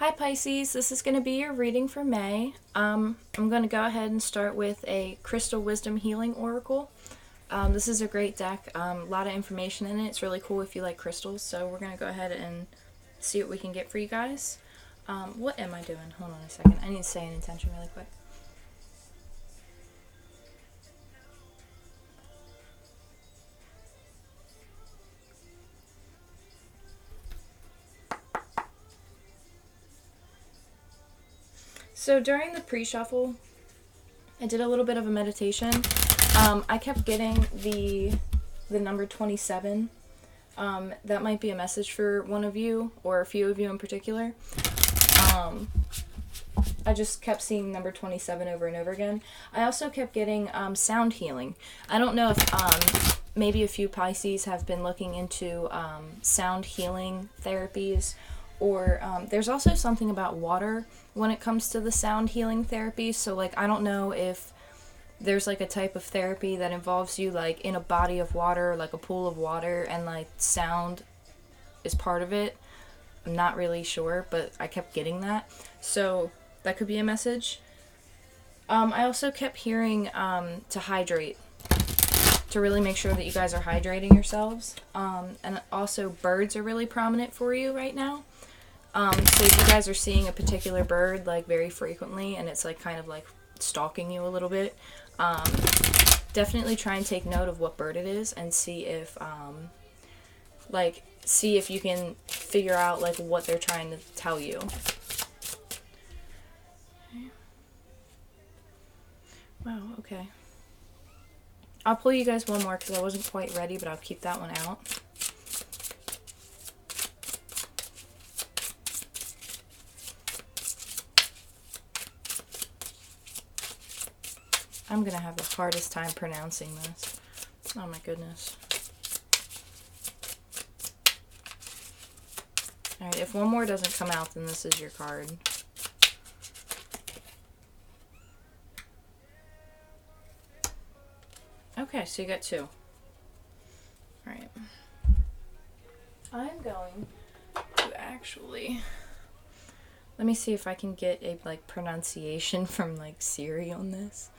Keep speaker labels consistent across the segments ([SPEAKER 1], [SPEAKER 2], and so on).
[SPEAKER 1] Hi Pisces, this is going to be your reading for May. I'm going to go ahead and start with a Crystal Wisdom Healing Oracle. This is a great deck, a lot of information in it. It's really cool if you like crystals, so we're going to go ahead and see what we can get for you guys. What am I doing? Hold on a second. I need to say an intention really quick. So during the pre-shuffle, I did a little bit of a meditation. I kept getting the number 27. That might be a message for one of you, or a few of you in particular. I just kept seeing number 27 over and over again. I also kept getting sound healing. I don't know if maybe a few Pisces have been looking into sound healing therapies, or there's also something about water when it comes to the sound healing therapy. So like, I don't know if there's like a type of therapy that involves you like in a body of water, like a pool of water, and like sound is part of it. I'm not really sure, but I kept getting that. So that could be a message. I also kept hearing to hydrate, to really make sure that you guys are hydrating yourselves. And also birds are really prominent for you right now. So if you guys are seeing a particular bird like very frequently and it's like kind of like stalking you a little bit, definitely try and take note of what bird it is and see if see if you can figure out like what they're trying to tell you. Wow, okay. I'll pull you guys one more because I wasn't quite ready, but I'll keep that one out. I'm going to have the hardest time pronouncing this. Oh my goodness. Alright, if one more doesn't come out, then this is your card. Okay, so you got two. Alright. I'm going to actually... Let me see if I can get a like pronunciation from like Siri on this.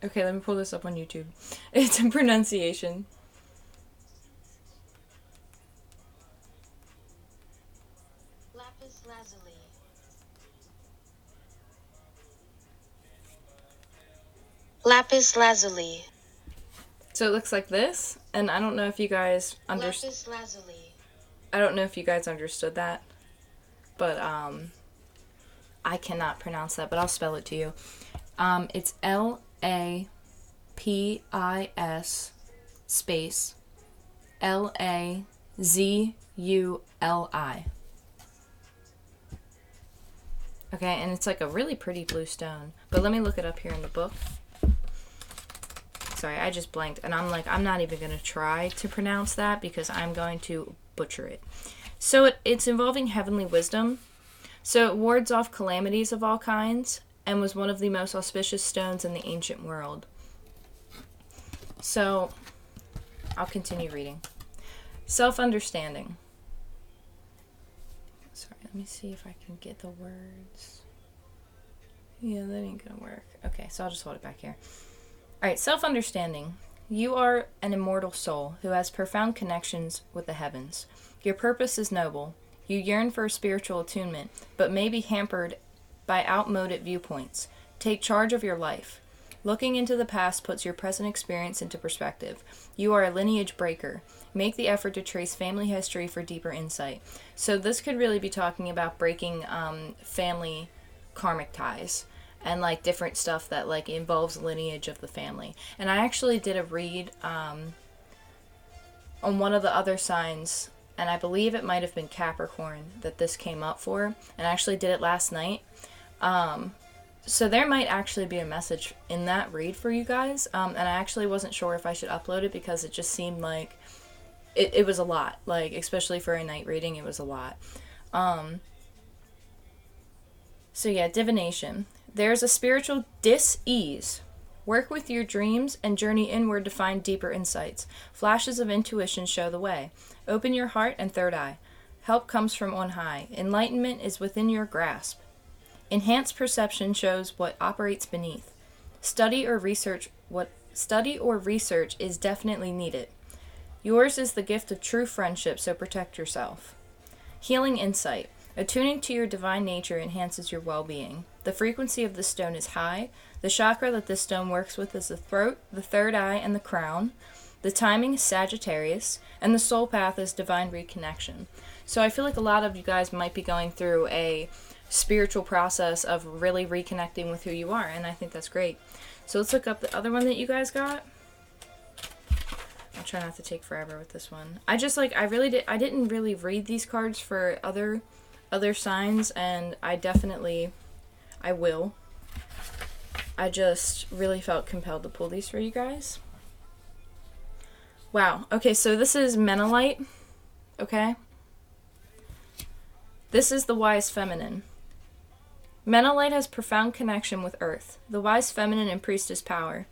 [SPEAKER 1] Okay, let me pull this up on YouTube. It's a pronunciation.
[SPEAKER 2] Lapis lazuli. Lapis lazuli.
[SPEAKER 1] So it looks like this, and I don't know if you guys
[SPEAKER 2] Lapis lazuli.
[SPEAKER 1] I don't know if you guys understood that, but I cannot pronounce that, but I'll spell it to you. It's Lapis space Lazuli. Okay, and it's like a really pretty blue stone. But let me look it up here in the book. Sorry, I just blanked, and I'm like, I'm not even going to try to pronounce that because I'm going to butcher it. So it's involving heavenly wisdom. So it wards off calamities of all kinds and was one of the most auspicious stones in the ancient world. So I'll continue reading. Self-understanding. Sorry, let me see if I can get the words. Yeah, that ain't gonna work. Okay, so I'll just hold it back here. Alright, self-understanding. You are an immortal soul who has profound connections with the heavens. Your purpose is noble. You yearn for spiritual attunement, but may be hampered by outmoded viewpoints. Take charge of your life. Looking into the past puts your present experience into perspective. You are a lineage breaker. Make the effort to trace family history for deeper insight. So this could really be talking about breaking family karmic ties and like different stuff that like involves lineage of the family. And I actually did a read on one of the other signs, and I believe it might have been Capricorn that this came up for, and I actually did it last night. So there might actually be a message in that read for you guys. And I actually wasn't sure if I should upload it because it just seemed like it was a lot. Like, especially for a night reading, it was a lot. So yeah, divination. There's a spiritual dis-ease. Work with your dreams and journey inward to find deeper insights. Flashes of intuition show the way. Open your heart and third eye. Help comes from on high. Enlightenment is within your grasp. Enhanced perception shows what operates beneath. Study or research is definitely needed. Yours is the gift of true friendship, so protect yourself. Healing insight. Attuning to your divine nature enhances your well-being. The frequency of the stone is high. The chakra that this stone works with is the throat, the third eye, and the crown. The timing is Sagittarius, and the soul path is divine reconnection. So I feel like a lot of you guys might be going through a spiritual process of really reconnecting with who you are, and I think that's great. So let's look up the other one that you guys got. I'll try not to take forever with this one. I didn't really read these cards for other signs, and I will. I just really felt compelled to pull these for you guys. Wow. Okay, so this is Menelite. Okay? This is the wise feminine. Menelite has profound connection with Earth. The wise feminine and priestess power.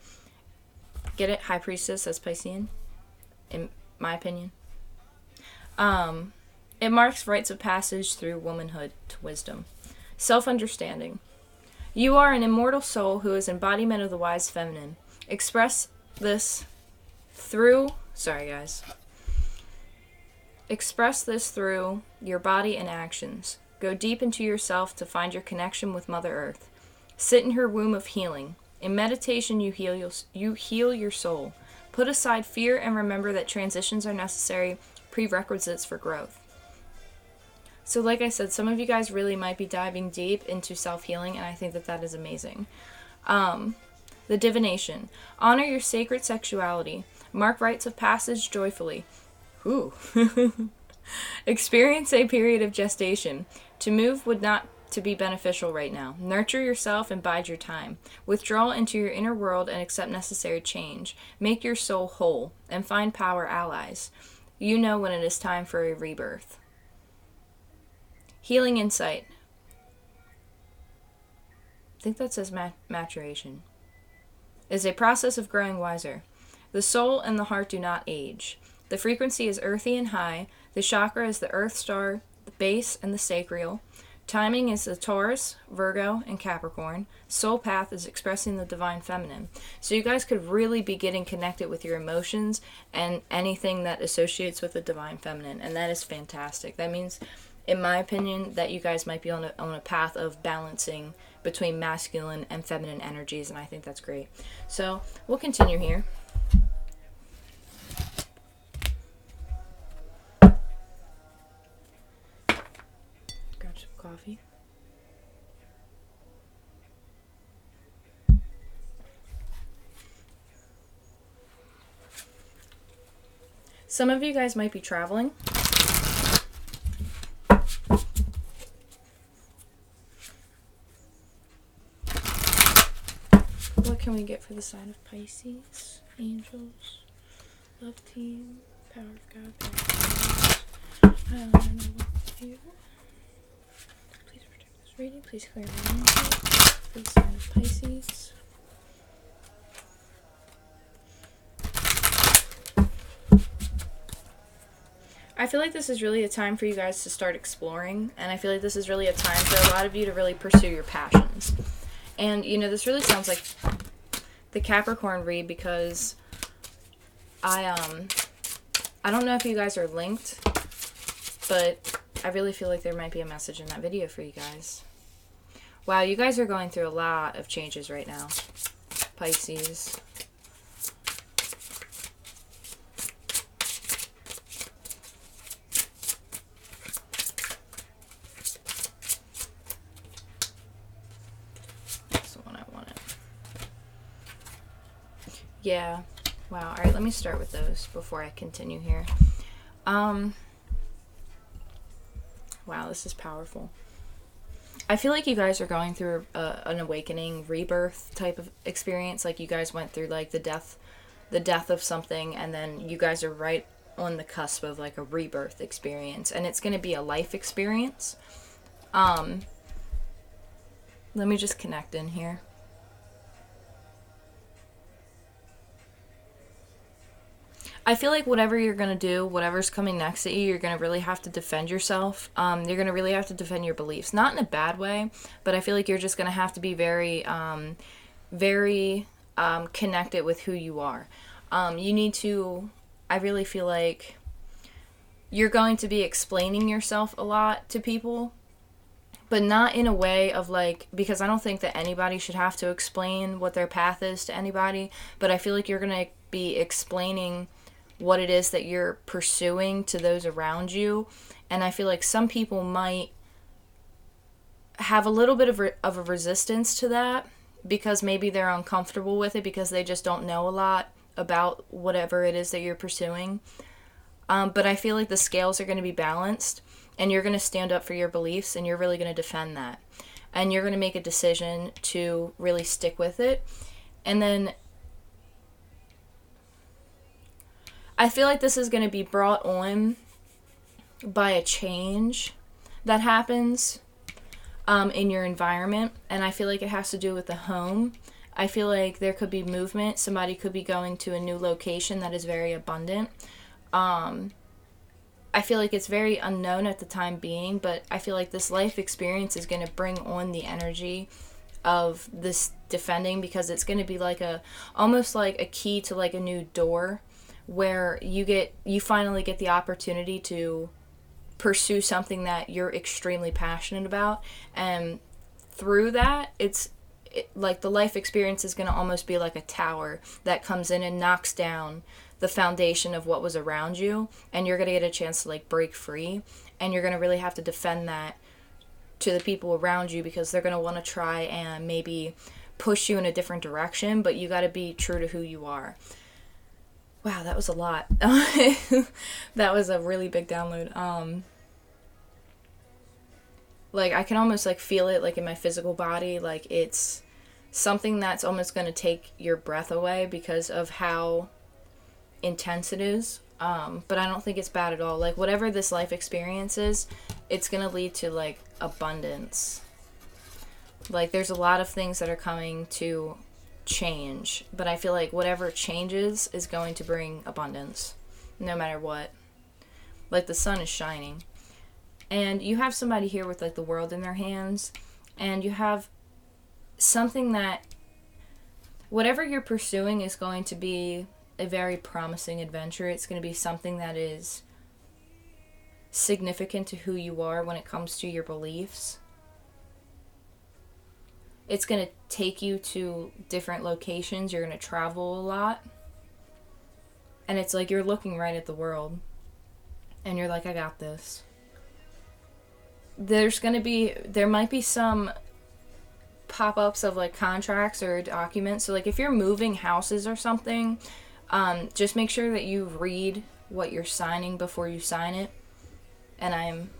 [SPEAKER 1] Get it? High priestess, that's Piscean. In my opinion. It marks rites of passage through womanhood to wisdom. Self-understanding. You are an immortal soul who is embodiment of the wise feminine. Express this through your body and actions. Go deep into yourself to find your connection with Mother Earth. Sit in her womb of healing. In meditation, you heal your soul. Put aside fear and remember that transitions are necessary prerequisites for growth. So like I said, some of you guys really might be diving deep into self-healing, and I think that is amazing. The divination. Honor your sacred sexuality. Mark rites of passage joyfully. Ooh. Experience a period of gestation. To move would not to be beneficial right now. Nurture yourself and bide your time. Withdraw into your inner world and accept necessary change. Make your soul whole and find power allies. You know when it is time for a rebirth. Healing insight. I think that says maturation. Is a process of growing wiser. The soul and the heart do not age. The frequency is earthy and high. The chakra is the earth star, the base, and the sacral. Timing is the Taurus, Virgo, and Capricorn. Soul path is expressing the divine feminine. So you guys could really be getting connected with your emotions and anything that associates with the divine feminine, and that is fantastic. That means, in my opinion, that you guys might be on a path of balancing between masculine and feminine energies, and I think that's great. So we'll continue here. Grab some coffee. Some of you guys might be traveling. What can we get for the sign of Pisces? Angels, love team, power of God, power of God. I don't know what to do. Please protect this reading. Please clear my energy for the sign of Pisces. I feel like this is really a time for you guys to start exploring, and I feel like this is really a time for a lot of you to really pursue your passions. And, you know, this really sounds like the Capricorn read because I don't know if you guys are linked, but I really feel like there might be a message in that video for you guys. Wow, you guys are going through a lot of changes right now, Pisces. Yeah. Wow. All right, let me start with those before I continue here. Wow, this is powerful. I feel like you guys are going through an awakening, rebirth type of experience. Like you guys went through like the death of something, and then you guys are right on the cusp of like a rebirth experience, and it's going to be a life experience. Let me just connect in here. I feel like whatever you're going to do, whatever's coming next at you, you're going to really have to defend yourself. You're going to really have to defend your beliefs. Not in a bad way, but I feel like you're just going to have to be very, very connected with who you are. You need to, I really feel like you're going to be explaining yourself a lot to people, but not in a way of like, because I don't think that anybody should have to explain what their path is to anybody, but I feel like you're going to be explaining what it is that you're pursuing to those around you. And I feel like some people might have a little bit of a resistance to that because maybe they're uncomfortable with it because they just don't know a lot about whatever it is that you're pursuing. But I feel like the scales are going to be balanced, and you're going to stand up for your beliefs, and you're really going to defend that. And you're going to make a decision to really stick with it. And then I feel like this is going to be brought on by a change that happens in your environment. And I feel like it has to do with the home. I feel like there could be movement. Somebody could be going to a new location that is very abundant. I feel like it's very unknown at the time being, but I feel like this life experience is going to bring on the energy of this defending, because it's going to be like almost like a key to like a new door, where you finally get the opportunity to pursue something that you're extremely passionate about. And through that, like the life experience is going to almost be like a tower that comes in and knocks down the foundation of what was around you, and you're going to get a chance to like break free, and you're going to really have to defend that to the people around you, because they're going to want to try and maybe push you in a different direction, but you got to be true to who you are. Wow, that was a lot. That was a really big download. Like I can almost like feel it like in my physical body, like it's something that's almost going to take your breath away because of how intense it is. But I don't think it's bad at all. Like whatever this life experience is, it's going to lead to like abundance. Like there's a lot of things that are coming to change, but I feel like whatever changes is going to bring abundance no matter what. Like the sun is shining, and you have somebody here with like the world in their hands, and you have something that whatever you're pursuing is going to be a very promising adventure. It's going to be something that is significant to who you are when it comes to your beliefs. It's going to take you to different locations. You're going to travel a lot. And it's like you're looking right at the world. And you're like, I got this. There might be some pop-ups of like contracts or documents. So like if you're moving houses or something, just make sure that you read what you're signing before you sign it. And I'm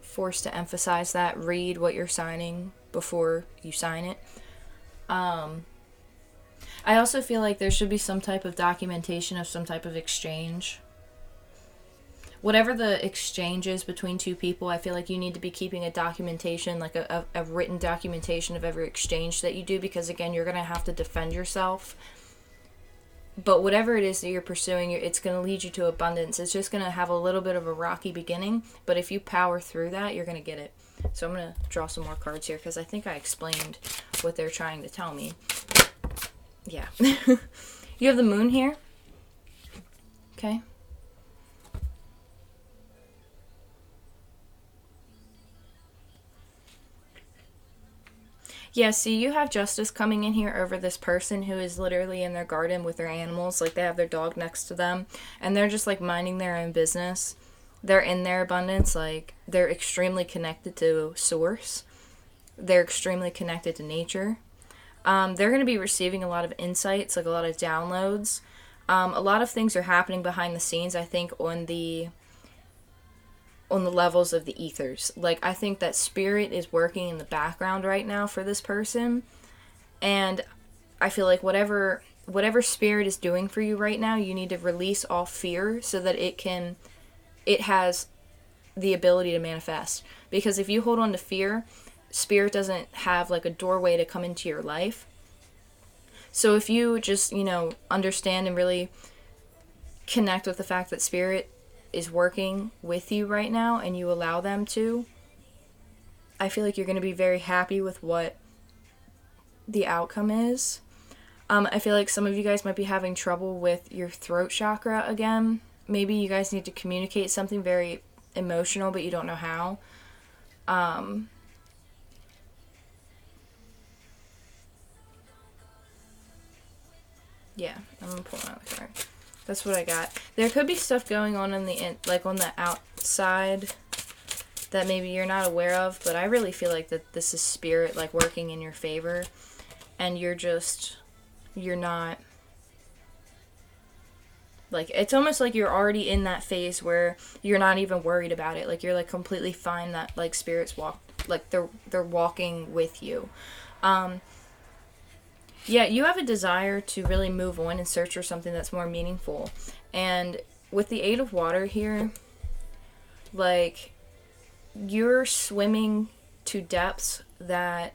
[SPEAKER 1] forced to emphasize that. Read what you're signing before you sign it. I also feel like there should be some type of documentation of some type of exchange. Whatever the exchange is between two people, I feel like you need to be keeping a documentation, like a written documentation of every exchange that you do, because again, you're going to have to defend yourself. But whatever it is that you're pursuing, it's going to lead you to abundance. It's just going to have a little bit of a rocky beginning, but if you power through that, you're going to get it. So I'm going to draw some more cards here, because I think I explained what they're trying to tell me. Yeah. You have the moon here. Okay. Yeah, see, you have justice coming in here over this person who is literally in their garden with their animals. Like, they have their dog next to them, and they're just, like, minding their own business. They're in their abundance. Like, they're extremely connected to source. They're extremely connected to nature. They're going to be receiving a lot of insights, like a lot of downloads. A lot of things are happening behind the scenes, I think, on on the levels of the ethers. Like, I think that spirit is working in the background right now for this person, and I feel like whatever spirit is doing for you right now, you need to release all fear so that it has the ability to manifest. Because if you hold on to fear, spirit doesn't have like a doorway to come into your life. So if you just, understand and really connect with the fact that spirit is working with you right now and you allow them to, I feel like you're going to be very happy with what the outcome is. I feel like some of you guys might be having trouble with your throat chakra again. Maybe you guys need to communicate something very emotional, but you don't know how. Yeah, I'm gonna pull another card. That's what I got. There could be stuff going on on the on the outside that maybe you're not aware of, but I really feel like that this is spirit like working in your favor, and you're not, like, it's almost like you're already in that phase where you're not even worried about it. Like, you're like completely fine that like spirits they're walking with you. Yeah, you have a desire to really move on and search for something that's more meaningful. And with the Eight of Water here, like, you're swimming to depths that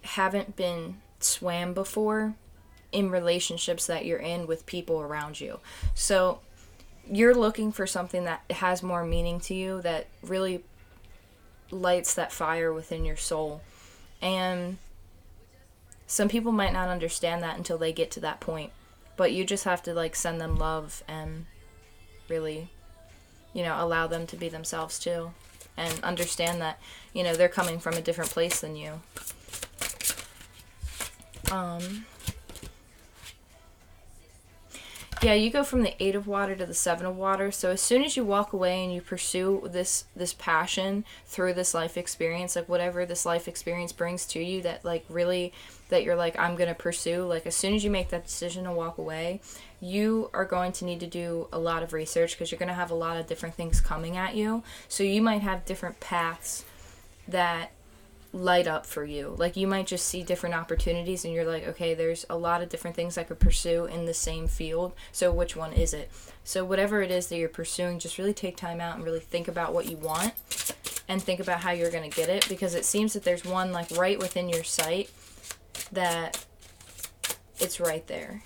[SPEAKER 1] haven't been swam before in relationships that you're in with people around you. So you're looking for something that has more meaning to you, that really lights that fire within your soul. And some people might not understand that until they get to that point. But you just have to like send them love and really, allow them to be themselves too. And understand that, they're coming from a different place than you. Yeah, you go from the Eight of Water to the Seven of Water. So as soon as you walk away and you pursue this passion through this life experience, like whatever this life experience brings to you, that like really, that you're like, I'm going to pursue, like as soon as you make that decision to walk away, you are going to need to do a lot of research, because you're going to have a lot of different things coming at you. So you might have different paths that light up for you. Like, you might just see different opportunities and you're like, okay, there's a lot of different things I could pursue in the same field, so which one is it? So whatever it is that you're pursuing, just really take time out and really think about what you want and think about how you're going to get it, because it seems that there's one like right within your sight that it's right there,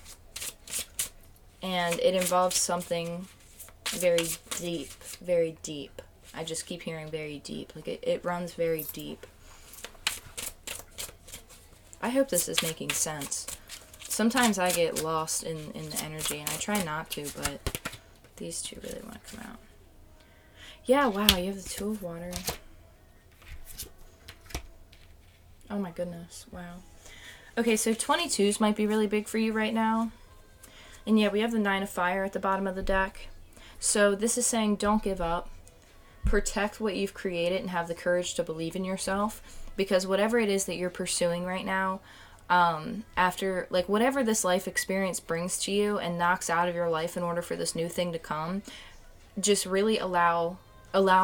[SPEAKER 1] and it involves something very deep, very deep. I just keep hearing very deep. Like, it runs very deep. I hope this is making sense. Sometimes I get lost in the energy, and I try not to, but these two really want to come out. Yeah, wow, you have the Two of Water. Oh my goodness, wow. Okay, so 22s might be really big for you right now. And yeah, we have the Nine of Fire at the bottom of the deck. So this is saying don't give up. Protect what you've created and have the courage to believe in yourself. Because whatever it is that you're pursuing right now, after, like, whatever this life experience brings to you and knocks out of your life in order for this new thing to come, just really allow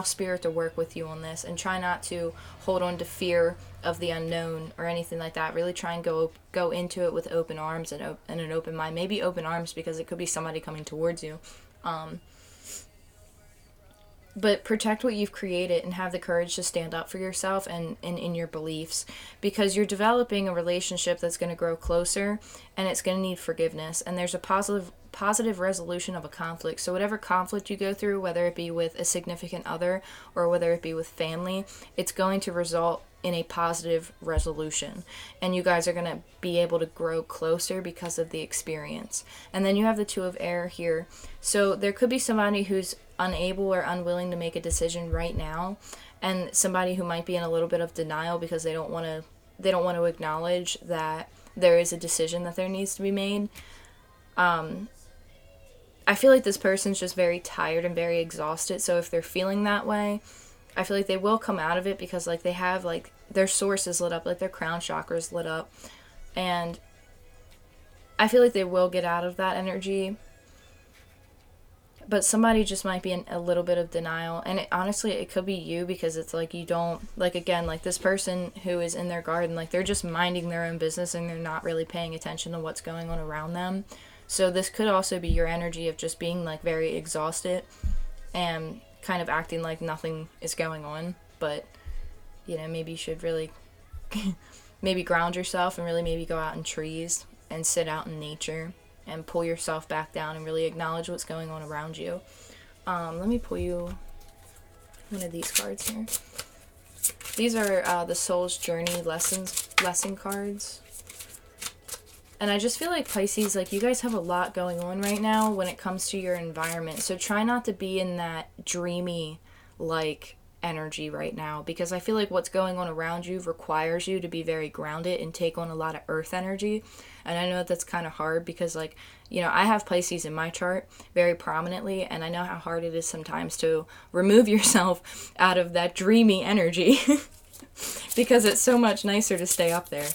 [SPEAKER 1] spirit to work with you on this, and try not to hold on to fear of the unknown or anything like that. Really try and go into it with open arms and an open mind. Maybe open arms, because it could be somebody coming towards you. But protect what you've created and have the courage to stand up for yourself and in your beliefs, because you're developing a relationship that's going to grow closer, and it's going to need forgiveness, and there's a positive resolution of a conflict. So whatever conflict you go through, whether it be with a significant other or whether it be with family, it's going to result in a positive resolution, and you guys are going to be able to grow closer because of the experience. And then you have the Two of Air here. So there could be somebody who's unable or unwilling to make a decision right now, and somebody who might be in a little bit of denial because they don't want to acknowledge that there is a decision that there needs to be made. I feel like this person's just very tired and very exhausted. So if they're feeling that way, I feel like they will come out of it, because like they have like their source is lit up, like their crown chakra is lit up, and I feel like they will get out of that energy. but somebody just might be in a little bit of denial, and honestly it could be you, because it's like you don't, like, again, like this person who is in their garden, like they're just minding their own business and they're not really paying attention to what's going on around them. So this could also be your energy of just being like very exhausted and kind of acting like nothing is going on. But you know, maybe you should really maybe ground yourself and really maybe go out in trees and sit out in nature and pull yourself back down and really acknowledge what's going on around you. Let me pull you one of these cards here. These are the Soul's Journey lesson cards. And I just feel like Pisces, like you guys have a lot going on right now when it comes to your environment. So try not to be in that dreamy, like, energy right now, because I feel like what's going on around you requires you to be very grounded and take on a lot of earth energy. And I know that that's kind of hard because, like, you know, I have Pisces in my chart very prominently, and I know how hard it is sometimes to remove yourself out of that dreamy energy because it's so much nicer to stay up there,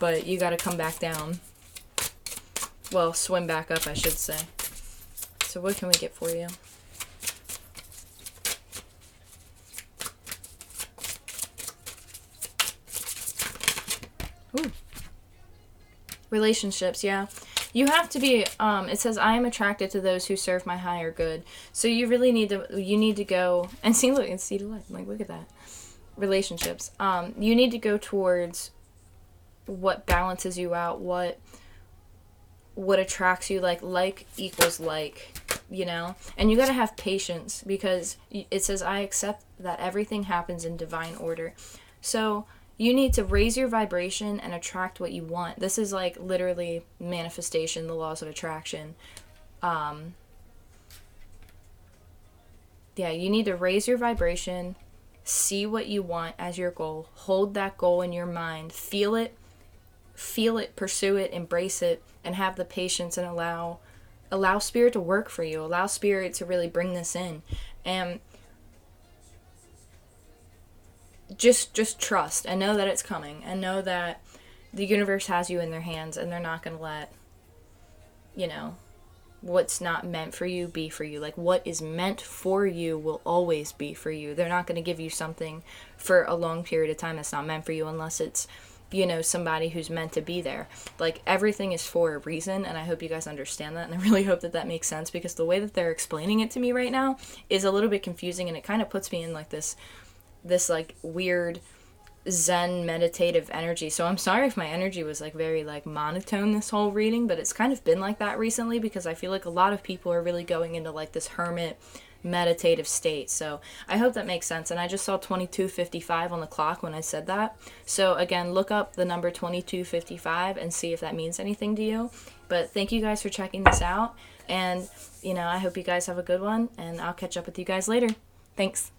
[SPEAKER 1] but you got to come back down. Well, swim back up, I should say. So what can we get for you? Ooh. Relationships, yeah. You have to be, it says, I am attracted to those who serve my higher good. So you really need to go, and see, look, and see the light. Like, look at that. Relationships. You need to go towards what balances you out, what attracts you, like equals like, you know? And you gotta have patience, because it says, I accept that everything happens in divine order. So you need to raise your vibration and attract what you want. This is like literally manifestation, the laws of attraction. Yeah, you need to raise your vibration, see what you want as your goal, hold that goal in your mind, feel it, pursue it, embrace it, and have the patience and allow spirit to work for you. Allow spirit to really bring this in. And just trust and know that it's coming, and know that the universe has you in their hands, and they're not going to let, you know, what's not meant for you be for you. Like, what is meant for you will always be for you. They're not going to give you something for a long period of time that's not meant for you, unless it's, you know, somebody who's meant to be there. Like, everything is for a reason, and I hope you guys understand that, and I really hope that that makes sense, because the way that they're explaining it to me right now is a little bit confusing, and it kind of puts me in like this like weird Zen meditative energy. So I'm sorry if my energy was like very like monotone this whole reading, but it's kind of been like that recently, because I feel like a lot of people are really going into like this hermit meditative state. So I hope that makes sense. And I just saw 22:55 on the clock when I said that. So again, look up the number 22:55 and see if that means anything to you. But thank you guys for checking this out, and you know, I hope you guys have a good one, and I'll catch up with you guys later. Thanks.